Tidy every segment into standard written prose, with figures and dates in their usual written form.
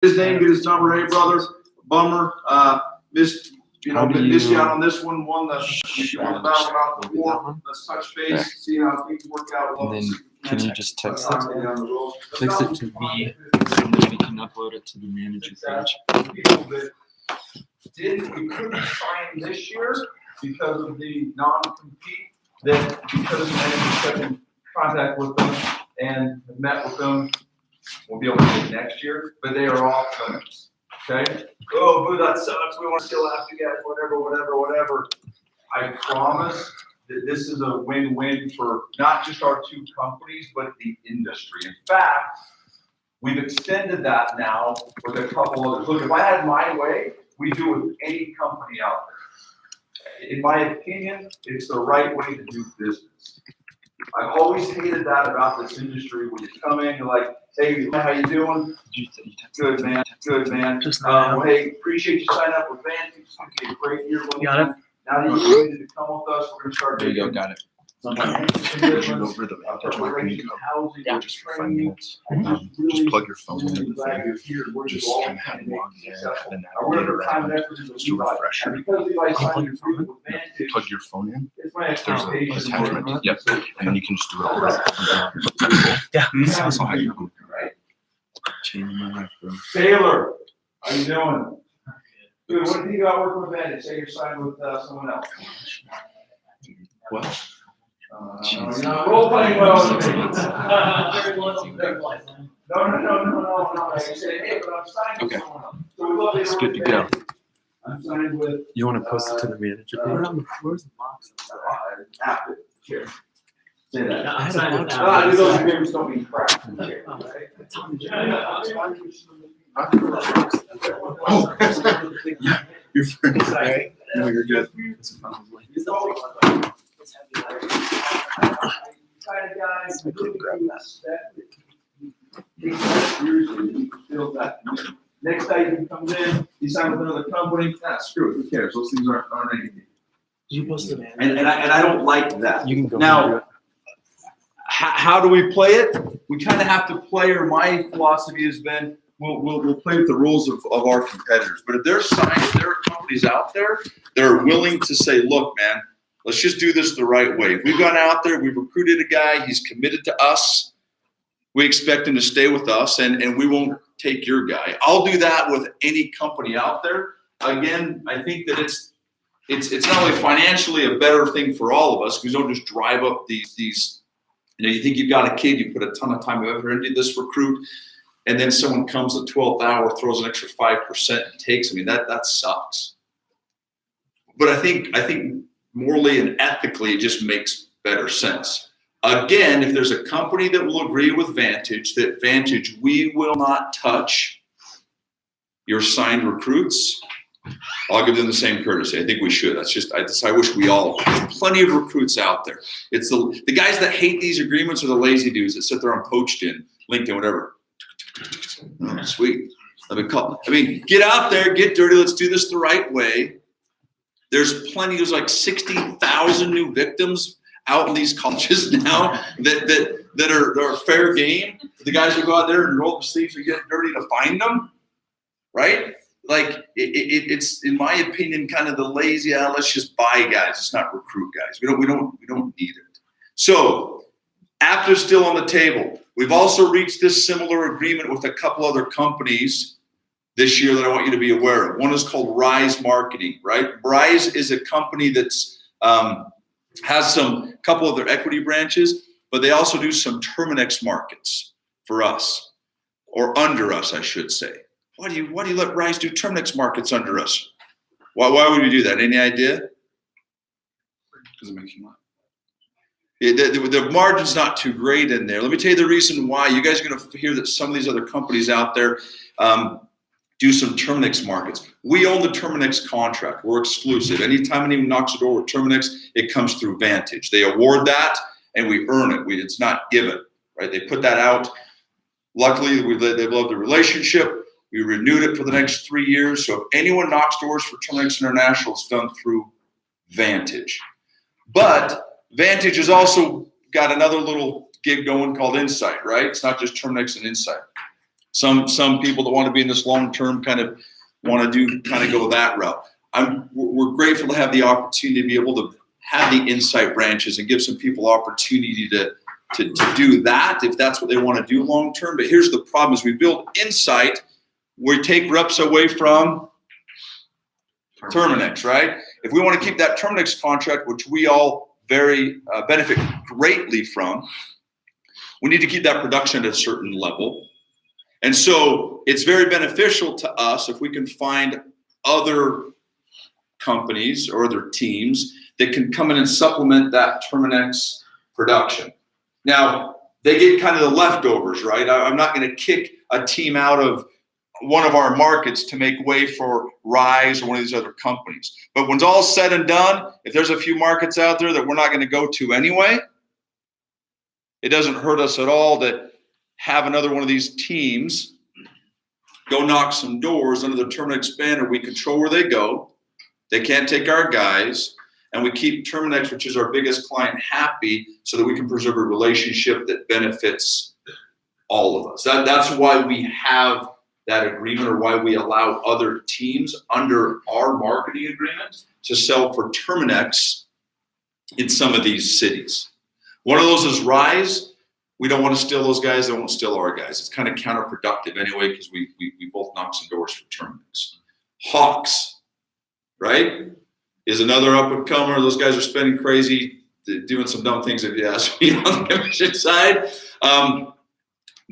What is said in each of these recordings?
his name, get his number. Hey, brother, bummer. Missed you out on this one. Won the battle about the war. Let's touch base, see how things work out. And then can you just text it? Text it to me, and then we can upload it to the manager page. People that we couldn't sign this year because of the non-compete. That because the manager kept in contact with them and met with them, we'll be able to get next year. But they are all limits. Okay? Oh, boo, that sucks. We want to still have you guys, whatever. I promise that this is a win-win for not just our two companies, but the industry. In fact, we've extended that now with a couple others. Look, if I had my way, we do it with any company out there. In my opinion, it's the right way to do business. I've always hated that about this industry. When you come in, you're like, hey, how you doing? Good, man. Hey, appreciate you signing up with Vantage. It's going to be a great year. Got it. Now that you're ready to come with us, we're going to start. There you go, got it. Over the housing, yeah, just for 5 minutes. Just plug your phone in the thing. Just kind of have log there, and then just do a refresher. Plug your phone in. There's an attachment. Yep. And then you can just do it over. Yeah. That's how you're going. Changing my life, bro. Taylor, how you doing? Good. What do you think about working with Vantage? Say you're signed with someone else. What? Role playing well. No. You say, hey, but I'm signed with someone else. So we love It's good to go. I'm signed with. You want to post it to the manager page? Where's the box? After. Here. Say that. I had a box. Those agreements don't mean crap. Oh, yeah, your friend. Right? No, you're good. Next day he comes in, he signs with another company. Screw it, who cares? Those things aren't anything. You posted it. And I don't like that. You can go now. How do we play it? We kind of have to play, or my philosophy has been, we'll play with the rules of our competitors. But if there are companies out there that are willing to say, look, man, let's just do this the right way. If we've gone out there, we've recruited a guy, he's committed to us, we expect him to stay with us, and we won't take your guy. I'll do that with any company out there. Again, I think that it's not only financially a better thing for all of us, because we don't just drive up these. You think you've got a kid, you put a ton of time and effort into this recruit, and then someone comes at 12th hour, throws an extra 5% and takes. I mean, that sucks. But I think morally and ethically, it just makes better sense. Again, if there's a company that will agree with Vantage, that Vantage, we will not touch your signed recruits, I'll give them the same courtesy. I think we should. I wish we all. There's plenty of recruits out there. It's the guys that hate these agreements are the lazy dudes that sit there on Poached in, LinkedIn, whatever. Oh, sweet. Get out there, get dirty. Let's do this the right way. There's like 60,000 new victims out in these colleges now that are fair game. The guys who go out there and roll the sleeves and get dirty to find them, right? Like it's in my opinion kind of the lazy. Let's just buy guys. Let's not recruit guys. We don't need it. So APTA's still on the table. We've also reached this similar agreement with a couple other companies this year that I want you to be aware of. One is called Rise Marketing. Right, Rise is a company that's has some couple of their equity branches, but they also do some Terminix markets for us, or under us, I should say. Why do you let Rise do Terminix markets under us? Why would we do that? Any idea? Because it makes you money. The margin's not too great in there. Let me tell you the reason why. You guys are going to hear that some of these other companies out there do some Terminix markets. We own the Terminix contract. We're exclusive. Anytime anyone knocks the door with Terminix, it comes through Vantage. They award that, and we earn it. It's not given, right? They put that out. Luckily, they've loved the relationship. We renewed it for the next 3 years. So if anyone knocks doors for Terminix International, it's done through Vantage. But Vantage has also got another little gig going called Insight, right? It's not just Terminix and Insight. Some people that want to be in this long term kind of want to go that route. We're grateful to have the opportunity to be able to have the Insight branches and give some people opportunity to do that if that's what they want to do long term. But here's the problem: is we build Insight, we take reps away from Terminix, right? If we want to keep that Terminix contract, which we all very benefit greatly from, we need to keep that production at a certain level. And so it's very beneficial to us if we can find other companies or other teams that can come in and supplement that Terminix production. Now, they get kind of the leftovers, right? I'm not going to kick a team out of one of our markets to make way for Rise or one of these other companies. But when it's all said and done, if there's a few markets out there that we're not going to go to anyway, it doesn't hurt us at all to have another one of these teams go knock some doors under the Terminix banner. We control where they go. They can't take our guys. And we keep Terminix, which is our biggest client, happy so that we can preserve a relationship that benefits all of us. That's why we have that agreement, or why we allow other teams under our marketing agreement to sell for Terminix in some of these cities. One of those is Rise. We don't want to steal those guys. They won't steal our guys. It's kind of counterproductive anyway, because we both knock some doors for Terminix. Hawks, right, is another up-and-comer. Those guys are spending crazy, doing some dumb things, if you ask me, on the commission side.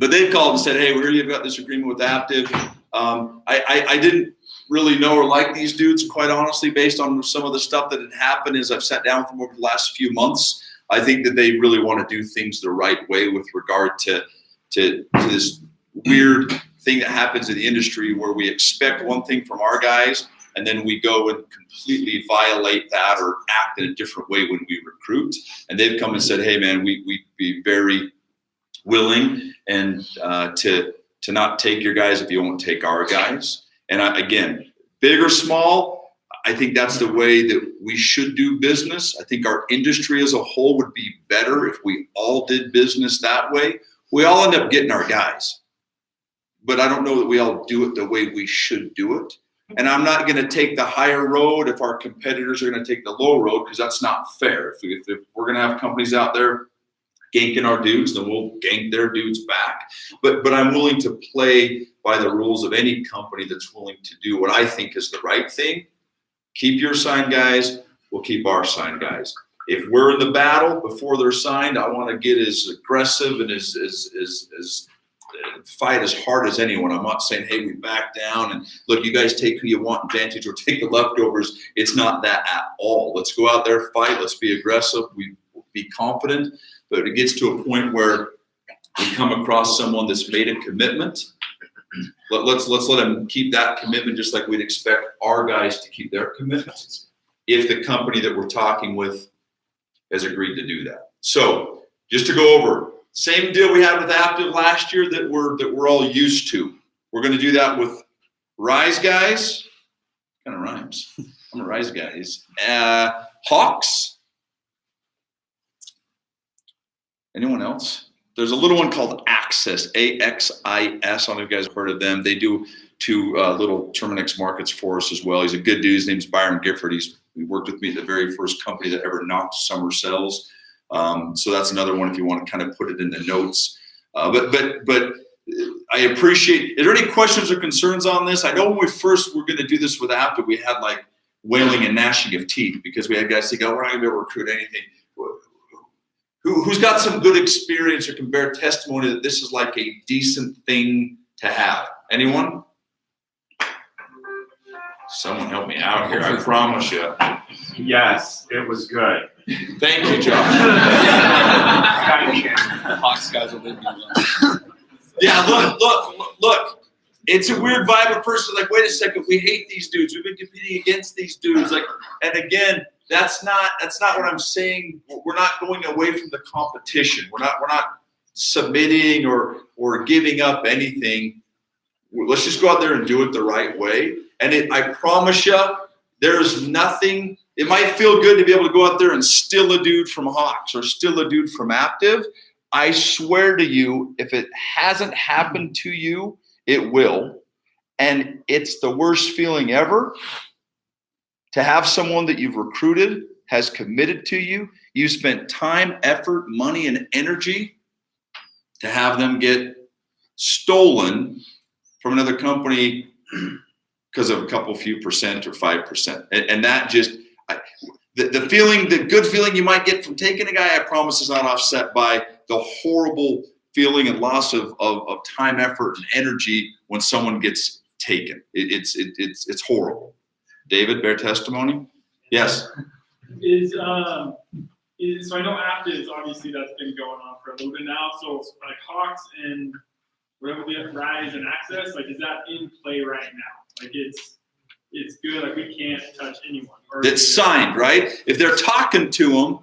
But they've called and said, hey, we heard you've got this agreement with Aptiv. I didn't really know or like these dudes, quite honestly, based on some of the stuff that had happened as I've sat down with them over the last few months. I think that they really want to do things the right way with regard to this weird thing that happens in the industry where we expect one thing from our guys and then we go and completely violate that or act in a different way when we recruit. And they've come and said, hey, man, we'd be very willing and to not take your guys if you won't take our guys. And again, big or small, I think that's the way that we should do business. I think our industry as a whole would be better if we all did business that way. We all end up getting our guys, but I don't know that we all do it the way we should do it. And I'm not going to take the higher road if our competitors are going to take the low road, because that's not fair. If we're going to have companies out there ganking our dudes, then we'll gank their dudes back. But I'm willing to play by the rules of any company that's willing to do what I think is the right thing. Keep your signed guys, we'll keep our signed guys. If we're in the battle before they're signed, I want to get as aggressive and as fight as hard as anyone. I'm not saying, hey, we back down and look, you guys take who you want in Vantage or take the leftovers. It's not that at all. Let's go out there, fight. Let's be aggressive. We be confident. But it gets to a point where we come across someone that's made a commitment. Let's let them keep that commitment, just like we'd expect our guys to keep their commitments if the company that we're talking with has agreed to do that. So just to go over, same deal we had with Aptiv last year that we're all used to. We're going to do that with Rise guys. Kind of rhymes. I'm a Rise guys. Hawks. Anyone else? There's a little one called Axis, AXIS. I don't know if you guys have heard of them. They do two little Terminix markets for us as well. He's a good dude. His name's Byron Gifford. He worked with me at the very first company that ever knocked summer cells. So that's another one if you want to kind of put it in the notes. But I appreciate. Is there any questions or concerns on this? I know when we first were going to do this with Aptiv, we had like wailing and gnashing of teeth because we had guys say, "Oh, we're not going to be able to recruit anything." Who's got some good experience or can bear testimony that this is like a decent thing to have? Anyone? Someone help me out here, I promise you. Yes, it was good. Thank you, Josh. Hawks guys will leave me alone. Yeah, look. It's a weird vibe at first. Like, wait a second, we hate these dudes. We've been competing against these dudes. Like, and again, that's not what I'm saying. We're not going away from the competition. We're not submitting or giving up anything. Let's just go out there and do it the right way. And I promise you, there's nothing. It might feel good to be able to go out there and steal a dude from Hawks or steal a dude from Aptiv. I swear to you, if it hasn't happened to you It will. And it's the worst feeling ever to have someone that you've recruited, has committed to you. You spent time, effort, money, and energy to have them get stolen from another company because of a couple few percent or 5%. And that just, the feeling, the good feeling you might get from taking a guy, I promise is not offset by the horrible feeling and loss of time, effort, and energy when someone gets taken. It's horrible. David, bear testimony? Yes. So I know Aptiv, obviously that's been going on for a little bit now. So like Hawks and whatever we have, Rise and Access, like is that in play right now? Like it's good. Like we can't touch anyone. That's signed, right? If they're talking to them,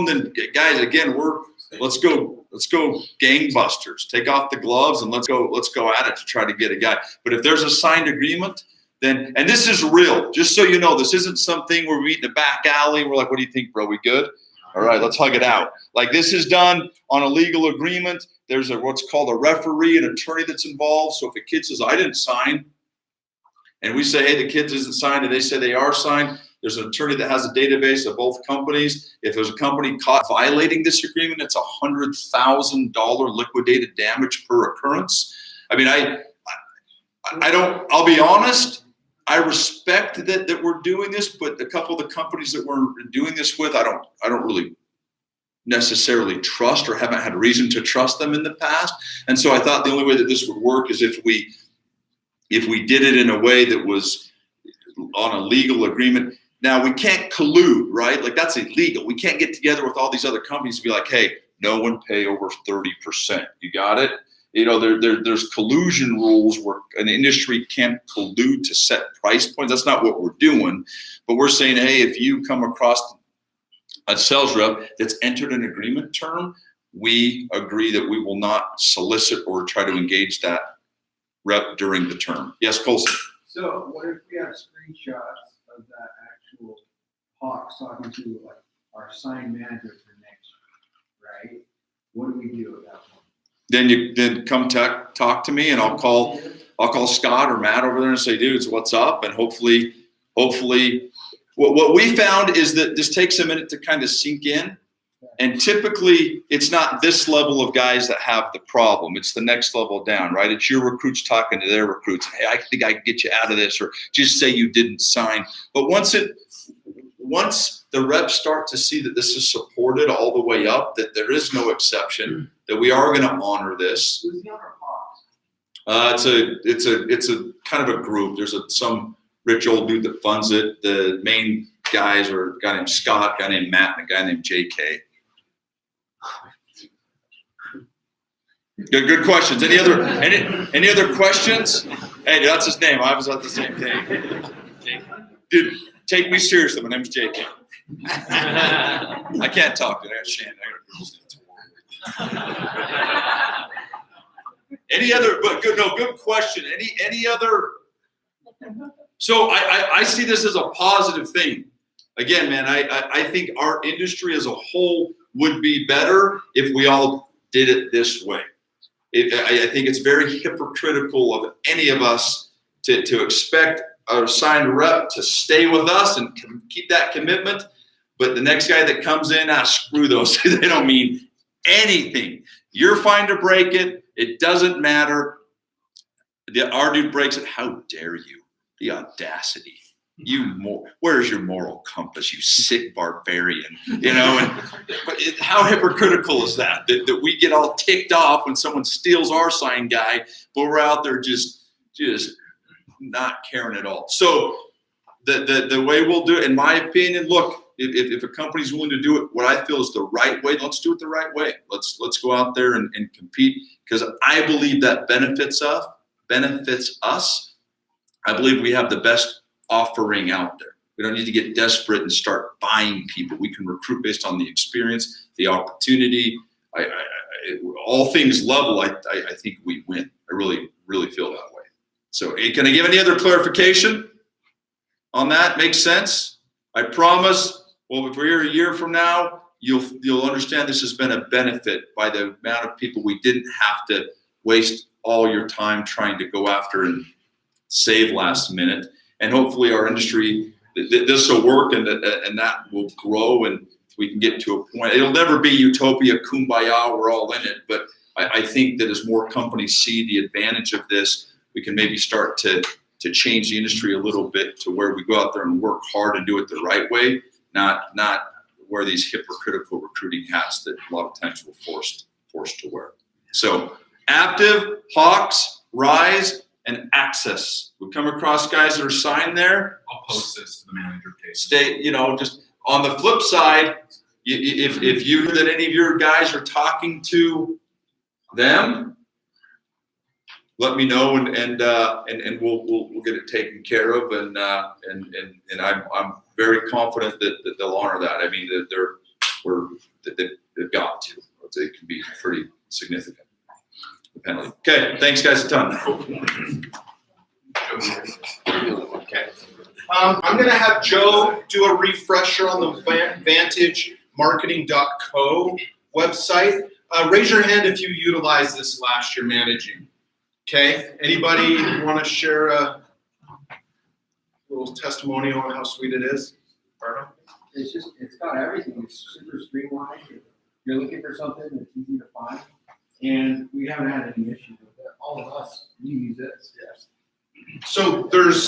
then guys, again, let's go gangbusters. Take off the gloves and let's go at it to try to get a guy. But if there's a signed agreement, then, and this is real, just so you know, this isn't something where we meet in the back alley. We're like, what do you think, bro? We good? All right, let's hug it out. Like this is done on a legal agreement. There's what's called a referee, an attorney that's involved. So if a kid says, I didn't sign, and we say, hey, the kid isn't signed, and they say they are signed, there's an attorney that has a database of both companies. If there's a company caught violating this agreement, it's $100,000 liquidated damage per occurrence. I mean, I'll be honest, I respect that we're doing this, but a couple of the companies that we're doing this with, I don't really necessarily trust or haven't had reason to trust them in the past. And so I thought the only way that this would work is if we did it in a way that was on a legal agreement. Now we can't collude, right? Like that's illegal. We can't get together with all these other companies and be like, hey, no one pay over 30%. You got it? You know, there's collusion rules where an industry can't collude to set price points. That's not what we're doing. But we're saying, hey, if you come across a sales rep that's entered an agreement term, we agree that we will not solicit or try to engage that rep during the term. Yes, Colson? So what if we have screenshots of that actual Hawks talking to like our sign manager for next year, right? What do we do at that point? Then come talk to me, and I'll call Scott or Matt over there and say, dudes, what's up? And hopefully what we found is that this takes a minute to kind of sink in. And typically it's not this level of guys that have the problem. It's the next level down, right? It's your recruits talking to their recruits. Hey, I think I can get you out of this, or just say you didn't sign. But once the reps start to see that this is supported all the way up, that there is no exception, that we are going to honor this. Who's the other Hawks? It's a kind of a group. There's some rich old dude that funds it. The main guys are a guy named Scott, a guy named Matt, and a guy named JK. Good questions. Any other questions? Hey, that's his name. I was at the same thing. Dude, take me seriously. My name's JK. I can't talk to that. Shannon. Any other? But good question. Any other? So I see this as a positive thing. Again, man, I think our industry as a whole would be better if we all did it this way. I think it's very hypocritical of any of us to expect our assigned rep to stay with us and keep that commitment. But the next guy that comes in, screw those. They don't mean anything. You're fine to break it. It doesn't matter. Our dude breaks it. How dare you? The audacity. Where's your moral compass, you sick barbarian? You know, how hypocritical is that we get all ticked off when someone steals our sign guy, but we're out there just not caring at all. So the way we'll do it, in my opinion, look, if a company's willing to do it, what I feel is the right way, let's do it the right way. Let's go out there and compete, because I believe that benefits us. I believe we have the best offering out there. We don't need to get desperate and start buying people. We can recruit based on the experience, the opportunity. All things level, I think we win. I really, really feel that way. So can I give any other clarification on that? Makes sense? I promise, well, if we're here a year from now, you'll understand this has been a benefit by the amount of people we didn't have to waste all your time trying to go after and save last minute. And hopefully our industry, this will work, and that will grow, and we can get to a point. It'll never be utopia, kumbaya, we're all in it. But I think that as more companies see the advantage of this, we can maybe start to change the industry a little bit to where we go out there and work hard and do it the right way, not wear these hypocritical recruiting hats that a lot of times we're forced to wear. So Aptive, Hawks, Rise, and Access. We come across guys that are signed there. I'll post this to the manager page. Stay, just on the flip side, if you hear that any of your guys are talking to them, let me know, and we'll get it taken care of, and I'm very confident that they'll honor that. I mean, that they've got to. It can be pretty significant, the penalty. Okay, thanks guys a ton. Okay. I'm going to have Joe do a refresher on the vantagemarketing.co website. Raise your hand if you utilized this last year managing. Okay. Anybody want to share a little testimonial on how sweet it is? Arno? It's got everything. It's super streamlined. If you're looking for something that's easy to find, and we haven't had any issues with it. All of us, we use it. Yes. So there's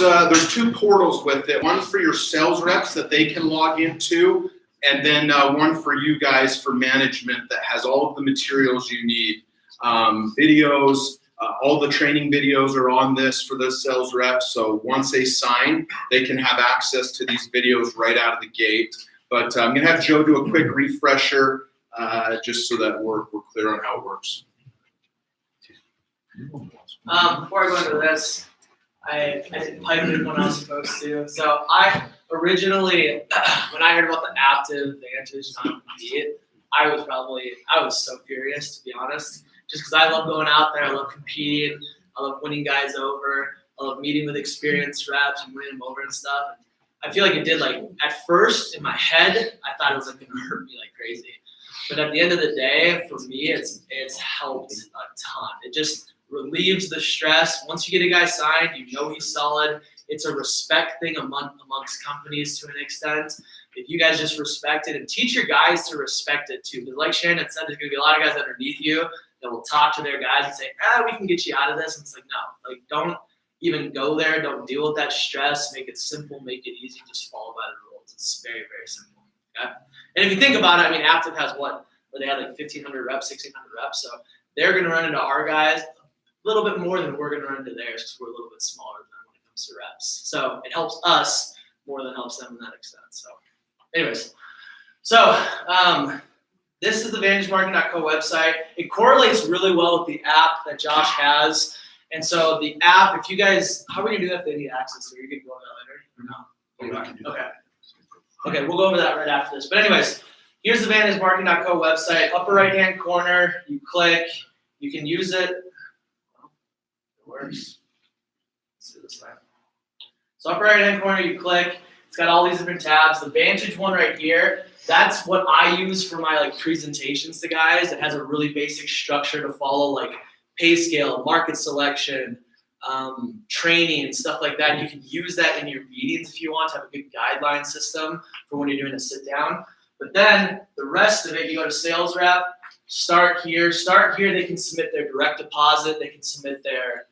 2 portals with it. One for your sales reps that they can log into, and then one for you guys for management that has all of the materials you need. Videos, all the training videos are on this for the sales reps. So once they sign, they can have access to these videos right out of the gate. But I'm going to have Joe do a quick refresher just so that we're clear on how it works. Before I go into this, I didn't pipe it when I was supposed to. So I originally, when I heard about the Aptive Vantage non-compete, I was so furious, to be honest, just because I love going out there, I love competing, I love winning guys over, I love meeting with experienced reps and winning them over and stuff. I feel like it did, like, at first in my head, I thought it was like going to hurt me like crazy. But at the end of the day, for me, it's helped a ton. It just relieves the stress. Once you get a guy signed, you know he's solid. It's a respect thing amongst companies to an extent. If you guys just respect it and teach your guys to respect it too. Because like Shannon said, there's going to be a lot of guys underneath you that will talk to their guys and say, we can get you out of this. And it's like, no, like, don't even go there. Don't deal with that stress. Make it simple. Make it easy. Just follow by the rules. It's very, very simple. Okay? And if you think about it, I mean, Aptive has where they had like 1,500 reps, 1,600 reps. So they're going to run into our guys a little bit more than we're going to run into theirs because we're a little bit smaller than when it comes to reps. So it helps us more than helps them in that extent. So anyways, this is the VantageMarketing.co website. It correlates really well with the app that Josh has. And so the app, if you guys, how are we going to do that if they need access? Are you going to go over that later or no? Okay. Okay, we'll go over that right after this. But anyways, here's the VantageMarketing.co website. Upper right-hand corner, you click. You can use it. It works. Let's do this way. So upper right-hand corner, you click. It's got all these different tabs. The Vantage one right here, that's what I use for my presentations to guys. It has a really basic structure to follow, like pay scale, market selection, training, and stuff like that. You can use that in your meetings if you want to have a good guideline system for when you're doing a sit down. But then the rest of it, you go to sales rep, start here. They can submit their direct deposit. They can submit their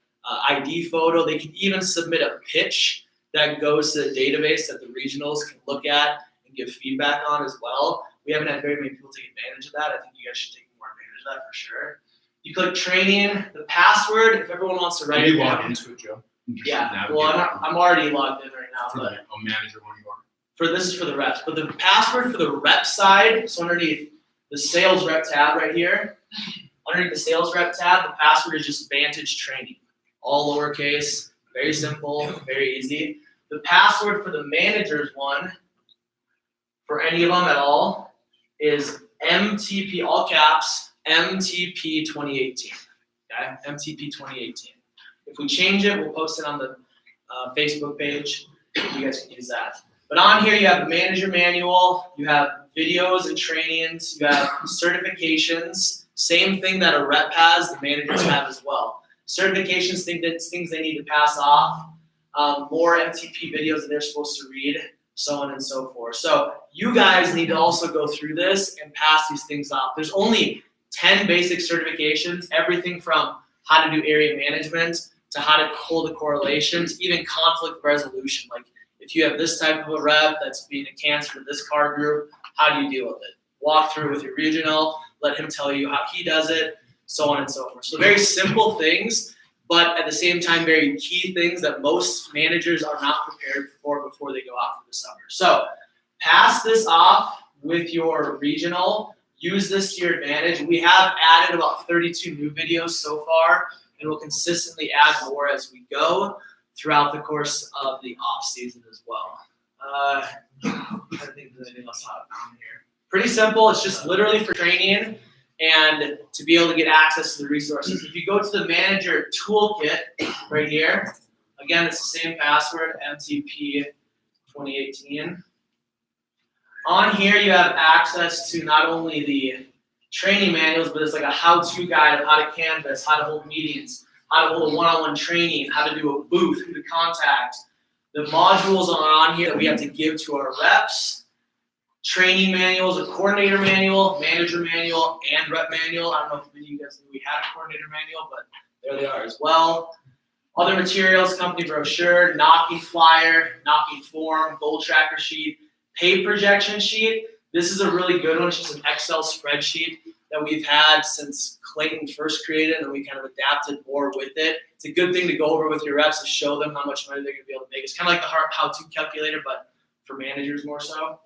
ID photo. They can even submit a pitch that goes to the database that the regionals can look at and give feedback on as well. We haven't had very many people take advantage of that. I think you guys should take more advantage of that for sure. You click training, the password, if everyone wants to write it down. Log into it, Joe? Yeah, well, I'm already logged in right now. For But the manager one you are. this is for the reps. But the password for the rep side, so underneath the sales rep tab right here, underneath the sales rep tab, the password is just Vantage Training. All lowercase, very simple, very easy. The password for the managers one, for any of them at all, is MTP, all caps, MTP 2018. Okay, MTP 2018. If we change it, we'll post it on the Facebook page. You guys can use that. But on here, you have the manager manual, you have videos and trainings, you have certifications, Same thing that a rep has, the managers have as well. Certifications, things they need to pass off, more MTP videos that they're supposed to read, so on and so forth. So you guys need to also go through this and pass these things off. There's only 10 basic certifications, everything from how to do area management to how to hold the correlations, even conflict resolution. Like if you have this type of a rep that's being a cancer to this car group, how do you deal with it? Walk through with your regional, let him tell you how he does it, so on and so forth. So very simple things, but at the same time, very key things that most managers are not prepared for before they go out for the summer. So pass this off with your regional. Use this to your advantage. We have added about 32 new videos so far, and we'll consistently add more as we go throughout the course of the off season as well. I don't think there's anything else on here. Pretty simple. It's just literally for training and to be able to get access to the resources. If you go to the manager toolkit right here, again, it's the same password, MTP 2018. On here, you have access to not only the training manuals, but it's like a how-to guide of how to canvas, how to hold meetings, how to hold a one-on-one training, how to do a booth, who to contact. The modules are on here that we have to give to our reps. Training manuals, a coordinator manual, manager manual, and rep manual. I don't know if many of you guys knew we had a coordinator manual, but there they are as well. Other materials, company brochure, knocking flyer, knocking form, goal tracker sheet, pay projection sheet. This is a really good one. It's just an Excel spreadsheet that we've had since Clayton first created, and we kind of adapted more with it. It's a good thing to go over with your reps to show them how much money they're going to be able to make. It's kind of like the how-to calculator, but for managers more so.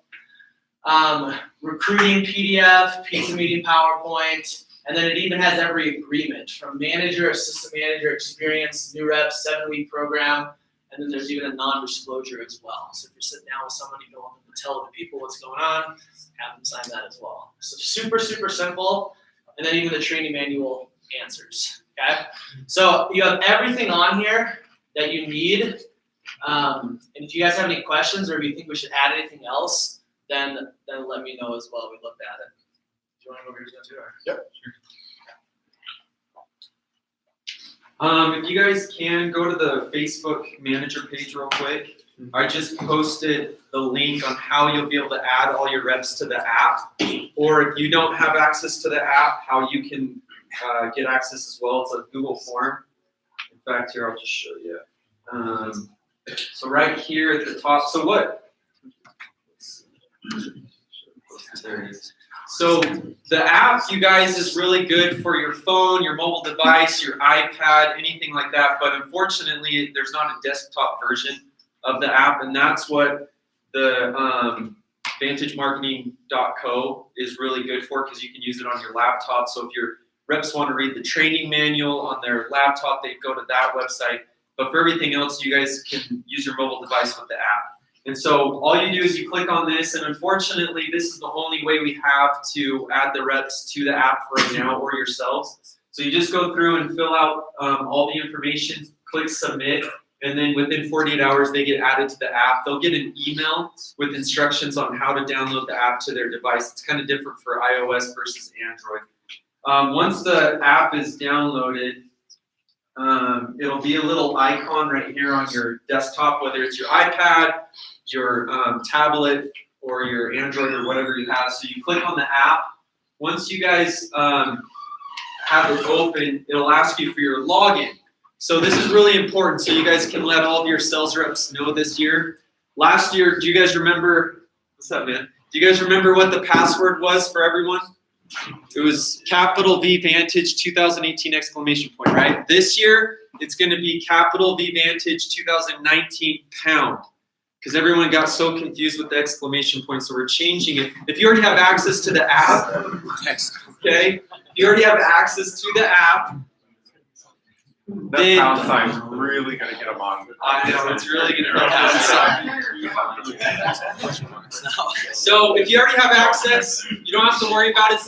Recruiting PDF, pizza meeting PowerPoint, and then it even has every agreement from manager, assistant manager, experience, new reps, 7-week program, and then there's even a non-disclosure as well. So if you're sitting down with someone, you don't want them to tell the people what's going on, have them sign that as well. So super, super simple. And then even the training manual answers, okay? So you have everything on here that you need. And if you guys have any questions or if you think we should add anything else, then let me know as well. We'd love to add it. Do you want to go over here too? Yep. If you guys can go to the Facebook manager page real quick. I just posted the link on how you'll be able to add all your reps to the app. Or if you don't have access to the app, how you can get access as well. It's a Google form. In fact, here, I'll just show you. So right here at the top, so what? There it is. So the app, you guys, is really good for your phone, your mobile device, your iPad, anything like that. But unfortunately, there's not a desktop version of the app, and that's what the VantageMarketing.co is really good for, because you can use it on your laptop. So if your reps want to read the training manual on their laptop, they go to that website. But for everything else, you guys can use your mobile device with the app. And so all you do is you click on this, and unfortunately, this is the only way we have to add the reps to the app right now, or yourselves. So you just go through and fill out all the information, click submit, and then within 48 hours, they get added to the app. They'll get an email with instructions on how to download the app to their device. It's kind of different for iOS versus Android. Once the app is downloaded, it'll be a little icon right here on your desktop, whether it's your iPad, your tablet, or your Android, or whatever you have. So you click on the app. Once you guys have it open, it'll ask you for your login. So this is really important, so you guys can let all of your sales reps know this year. Last year, do you guys remember, what's up, man? Do you guys remember what the password was for everyone? It was capital V Vantage 2018 exclamation point, right? This year, it's going to be capital V Vantage 2019 pound, because everyone got so confused with the exclamation point, so we're changing it. If you already have access to the app, okay? If you already have access to the app, That pound sign's really gonna get them on. I know, it's really going to go. So if you already have access, you don't have to worry about it. It's the